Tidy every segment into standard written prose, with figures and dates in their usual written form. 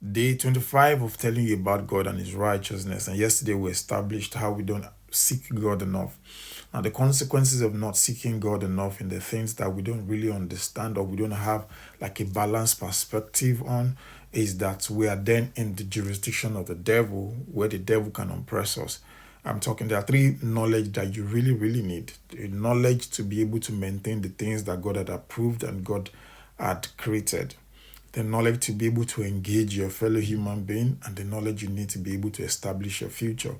Day 25 of telling you about God and His righteousness. And yesterday we established how we don't seek God enough. And the consequences of not seeking God enough in the things that we don't really understand or we don't have like a balanced perspective on is that we are then in the jurisdiction of the devil where the devil can oppress us. I'm talking, there are three knowledge that you really, really need. The knowledge to be able to maintain the things that God had approved and God had created, the knowledge to be able to engage your fellow human being, and the knowledge you need to be able to establish your future.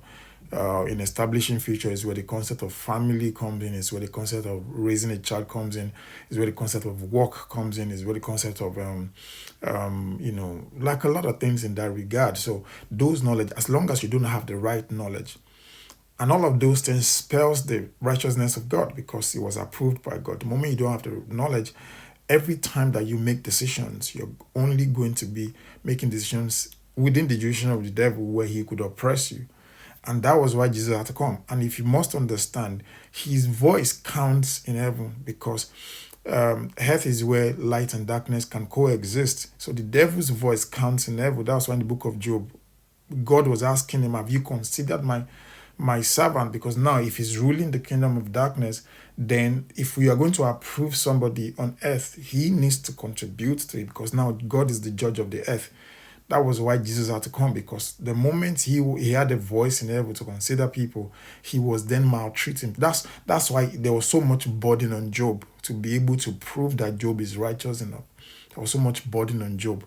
In establishing future is where the concept of family comes in, is where the concept of raising a child comes in, is where the concept of work comes in, is where the concept of like a lot of things in that regard. So those knowledge, as long as you don't have the right knowledge, and all of those things spells the righteousness of God because it was approved by God. The moment you don't have the knowledge, every time that you make decisions, you're only going to be making decisions within the jurisdiction of the devil where he could oppress you. And that was why Jesus had to come. And if you must understand, his voice counts in heaven because earth is where light and darkness can coexist. So the devil's voice counts in heaven. That's why in the book of Job, God was asking him, have you considered my servant? Because now if he's ruling the kingdom of darkness, then if we are going to approve somebody on earth, he needs to contribute to it because now God is the judge of the earth. That was why Jesus had to come, because the moment he had a voice in heaven to consider people, he was then maltreating. That's why there was so much burden on Job to be able to prove that Job is righteous enough. There was so much burden on Job.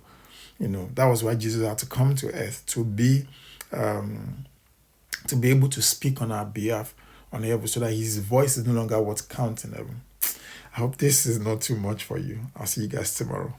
That was why Jesus had to come to earth to be able to speak on our behalf on heaven, so that his voice is no longer what counts in heaven. I hope this is not too much for you. I'll see you guys tomorrow.